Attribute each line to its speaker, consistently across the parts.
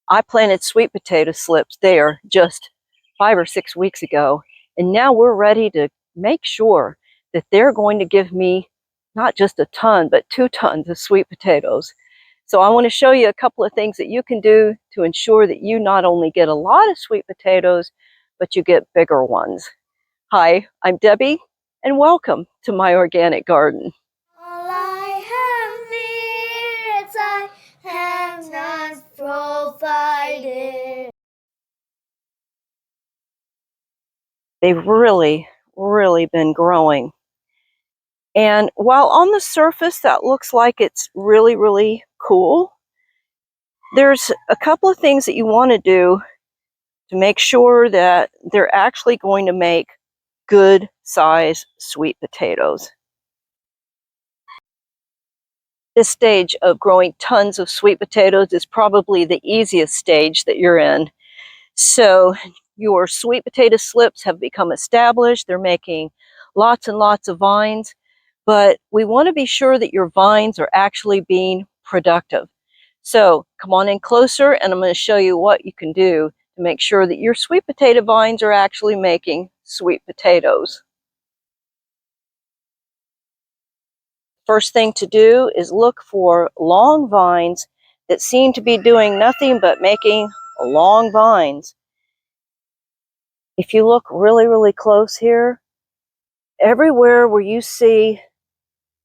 Speaker 1: I planted sweet potato slips there just 5 or 6 weeks ago, and now we're ready to make sure that they're going to give me not just a ton, but 2 tons of sweet potatoes. So I want to show you a couple of things that you can do to ensure that you not only get a lot of sweet potatoes, but you get bigger ones. Hi, I'm Debbie, and welcome to my organic garden.
Speaker 2: All I have needs, I have not provided.
Speaker 1: They've really been growing. And while on the surface that looks like it's really cool, there's a couple of things that you want to do to make sure that they're actually going to make good size sweet potatoes. This stage of growing tons of sweet potatoes is probably the easiest stage that you're in. So your sweet potato slips have become established. They're making lots and lots of vines, but we want to be sure that your vines are actually being productive. So come on in closer, and I'm going to show you what you can do to make sure that your sweet potato vines are actually making sweet potatoes. First thing to do is look for long vines that seem to be doing nothing but making long vines. If you look really close here, everywhere where you see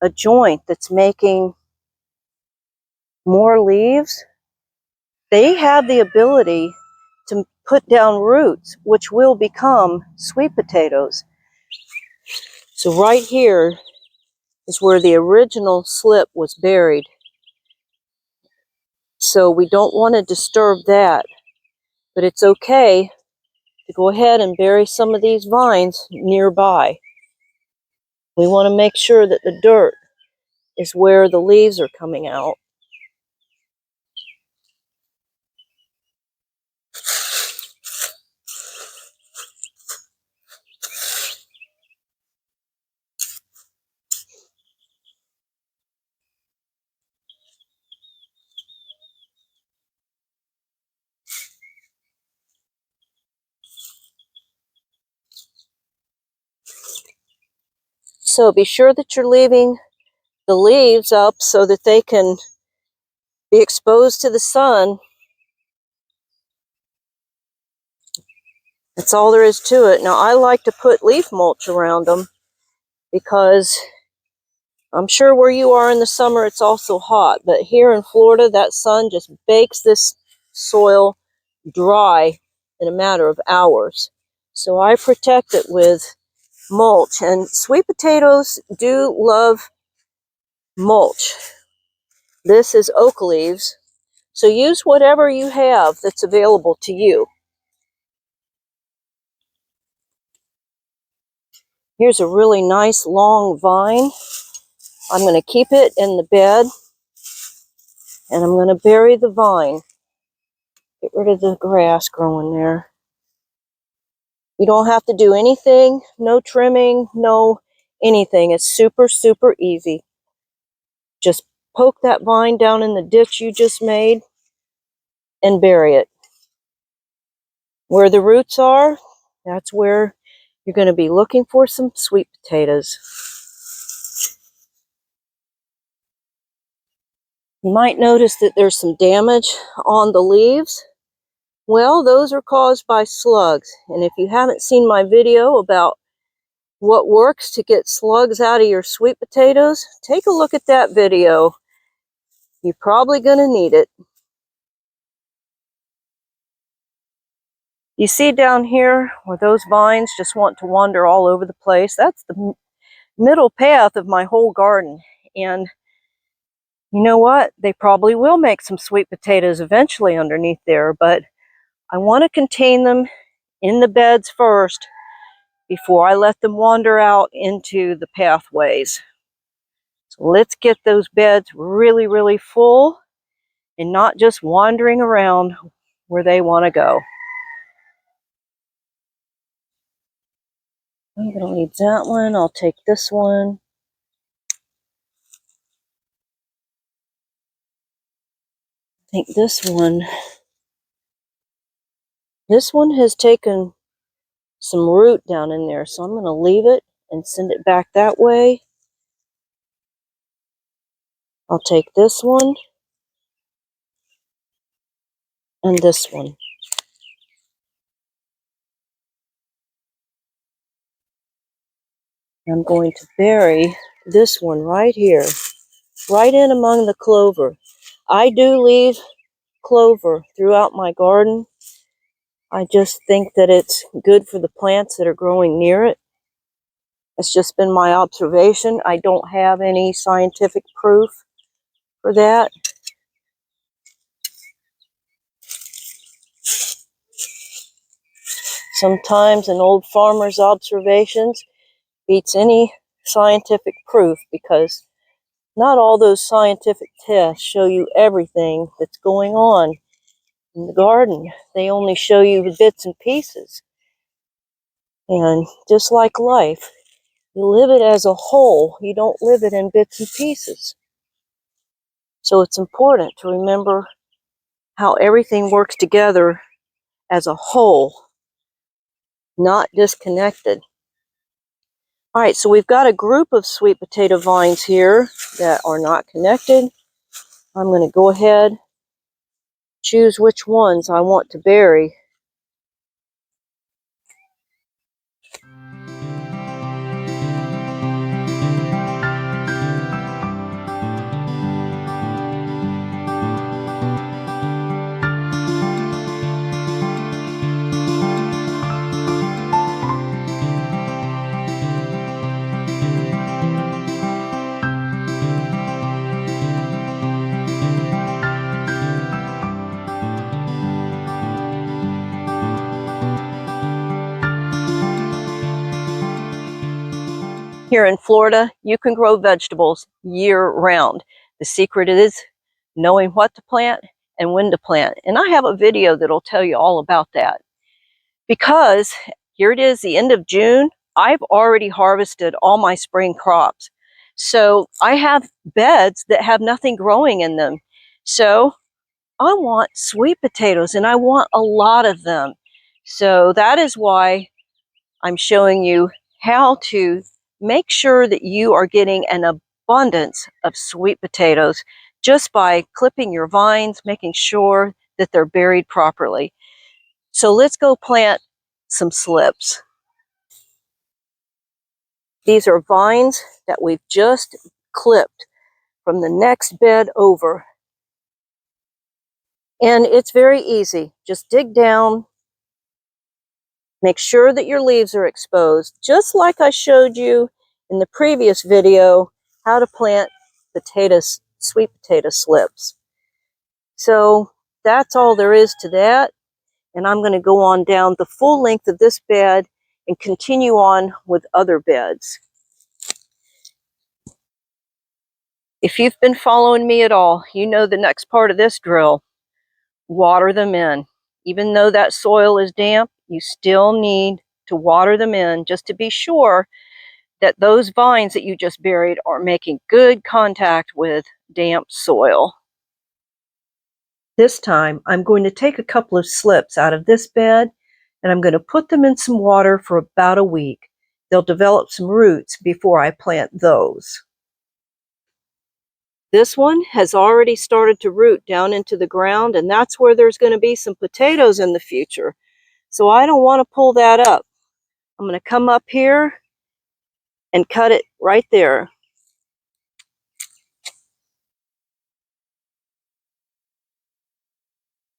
Speaker 1: a joint that's making more leaves, they have the ability to put down roots, which will become sweet potatoes. So right here is where the original slip was buried. So we don't want to disturb that, but it's okay to go ahead and bury some of these vines nearby. We want to make sure that the dirt is where the leaves are coming out. So be sure that you're leaving the leaves up so that they can be exposed to the sun. That's all there is to it. Now I like to put leaf mulch around them because I'm sure where you are in the summer it's also hot, but here in Florida that sun just bakes this soil dry in a matter of hours. So I protect it with mulch, and sweet potatoes do love mulch. This is oak leaves, so use whatever you have that's available to you. Here's a really nice long vine. I'm going to keep it in the bed, and I'm going to bury the vine. Get rid of the grass growing there. You don't have to do anything, no trimming, no anything. It's super easy. Just poke that vine down in the ditch you just made and bury it. Where the roots are, that's where you're going to be looking for some sweet potatoes. You might notice that there's some damage on the leaves. Well, those are caused by slugs. And if you haven't seen my video about what works to get slugs out of your sweet potatoes, take a look at that video. You're probably going to need it. You see down here where those vines just want to wander all over the place? That's the middle path of my whole garden. And you know what? They probably will make some sweet potatoes eventually underneath there, but I want to contain them in the beds first before I let them wander out into the pathways. So let's get those beds really full and not just wandering around where they want to go. I'm going to leave that one. I'll take this one. I think this one This one has taken some root down in there, so I'm going to leave it and send it back that way. I'll take this one and this one. I'm going to bury this one right here, right in among the clover. I do leave clover throughout my garden. I just think that it's good for the plants that are growing near it. It's just been my observation. I don't have any scientific proof for that. Sometimes an old farmer's observations beats any scientific proof, because not all those scientific tests show you everything that's going on in the garden. They only show you the bits and pieces. And just like life, you live it as a whole. You don't live it in bits and pieces. So it's important to remember how everything works together as a whole, not disconnected. All right, so we've got a group of sweet potato vines here that are not connected. I'm going to go ahead, choose which ones I want to bury. Here in Florida, you can grow vegetables year-round. The secret is knowing what to plant and when to plant. And I have a video that'll tell you all about that. Because here it is, the end of June, I've already harvested all my spring crops. So I have beds that have nothing growing in them. So I want sweet potatoes, and I want a lot of them. So that is why I'm showing you how to make sure that you are getting an abundance of sweet potatoes just by clipping your vines, making sure that they're buried properly. So let's go plant some slips. These are vines that we've just clipped from the next bed over. And it's very easy. Just dig down. Make sure that your leaves are exposed, just like I showed you in the previous video, how to plant potatoes, sweet potato slips. So that's all there is to that. And I'm going to go on down the full length of this bed and continue on with other beds. If you've been following me at all, you know the next part of this drill. Water them in. Even though that soil is damp, you still need to water them in just to be sure that those vines that you just buried are making good contact with damp soil. This time, I'm going to take a couple of slips out of this bed, and I'm going to put them in some water for about a week. They'll develop some roots before I plant those. This one has already started to root down into the ground, and that's where there's going to be some potatoes in the future. So I don't want to pull that up. I'm going to come up here and cut it right there.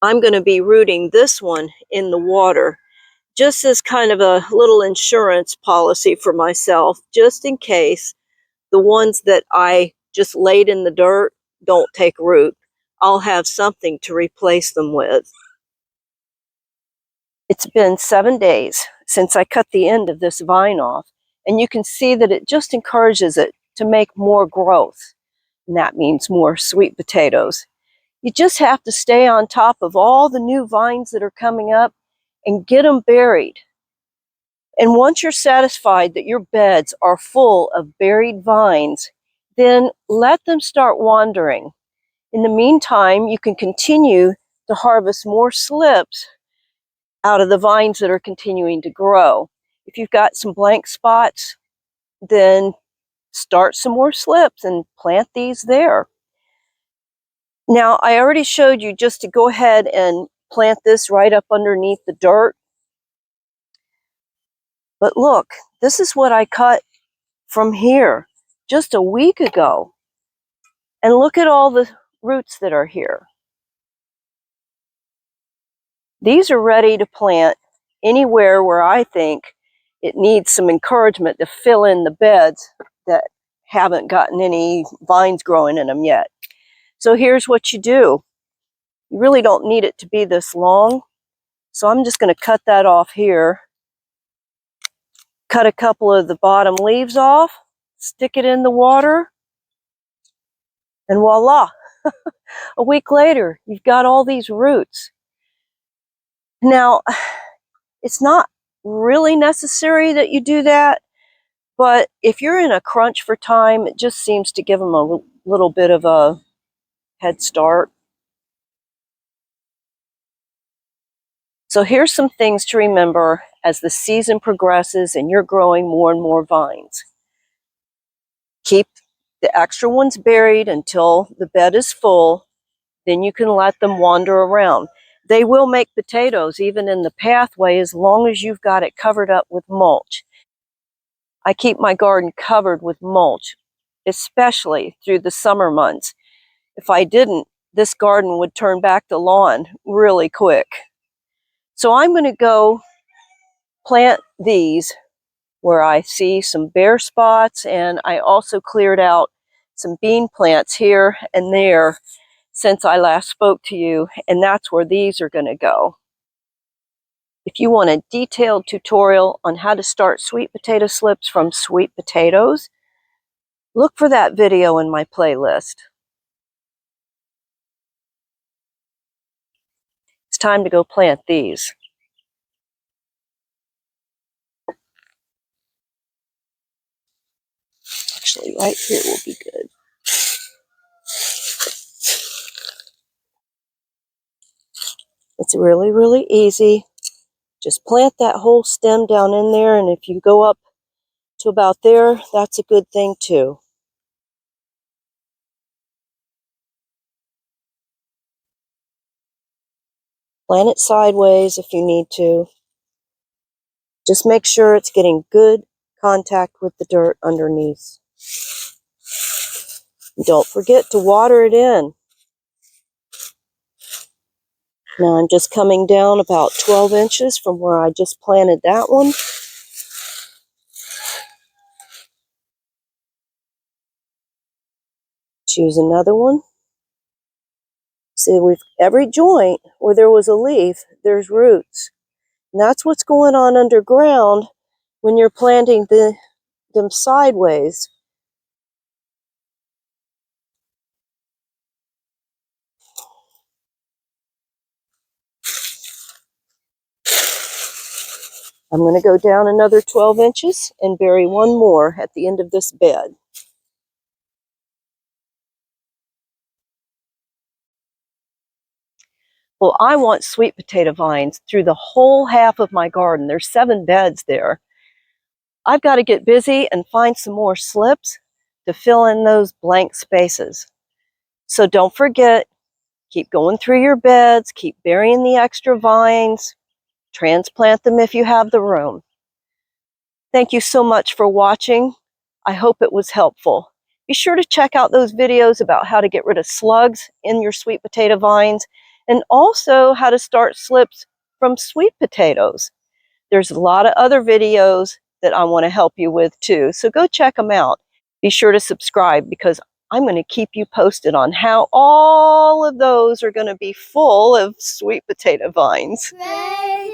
Speaker 1: I'm going to be rooting this one in the water, just as kind of a little insurance policy for myself, just in case the ones that I just laid in the dirt don't take root. I'll have something to replace them with. It's been 7 days since I cut the end of this vine off, and you can see that it just encourages it to make more growth, and that means more sweet potatoes. You just have to stay on top of all the new vines that are coming up and get them buried. And once you're satisfied that your beds are full of buried vines, then let them start wandering. In the meantime, you can continue to harvest more slips out of the vines that are continuing to grow. If you've got some blank spots, then start some more slips and plant these there. Now, I already showed you just to go ahead and plant this right up underneath the dirt. But look, this is what I cut from here just a week ago. And look at all the roots that are here. These are ready to plant anywhere where I think it needs some encouragement to fill in the beds that haven't gotten any vines growing in them yet. So here's what you do. You really don't need it to be this long. So I'm just going to cut that off here. Cut a couple of the bottom leaves off, stick it in the water, and voila. A week later, you've got all these roots. Now, it's not really necessary that you do that, but if you're in a crunch for time, it just seems to give them a little bit of a head start. So here's some things to remember as the season progresses and you're growing more and more vines. Keep the extra ones buried until the bed is full. Then you can let them wander around. They will make potatoes even in the pathway as long as you've got it covered up with mulch. I keep my garden covered with mulch, especially through the summer months. If I didn't, this garden would turn back to lawn really quick. So I'm going to go plant these where I see some bare spots, and I also cleared out some bean plants here and there since I last spoke to you, and that's where these are going to go. If you want a detailed tutorial on how to start sweet potato slips from sweet potatoes, look for that video in my playlist. It's time to go plant these. Actually, right here will be good. It's really, really easy. Just plant that whole stem down in there, and if you go up to about there, that's a good thing too. Plant it sideways if you need to. Just make sure it's getting good contact with the dirt underneath. Don't forget to water it in. Now I'm just coming down about 12 inches from where I just planted that one. Choose another one. See, every joint where there was a leaf, there's roots. And that's what's going on underground when you're planting them sideways. I'm going to go down another 12 inches and bury one more at the end of this bed. Well, I want sweet potato vines through the whole half of my garden. There's 7 beds there. I've got to get busy and find some more slips to fill in those blank spaces. So don't forget, keep going through your beds, keep burying the extra vines, transplant them if you have the room. Thank you so much for watching. I hope it was helpful. Be sure to check out those videos about how to get rid of slugs in your sweet potato vines, and also how to start slips from sweet potatoes. There's a lot of other videos that I want to help you with too, so go check them out. Be sure to subscribe because I'm going to keep you posted on how all of those are going to be full of sweet potato vines.
Speaker 2: Ready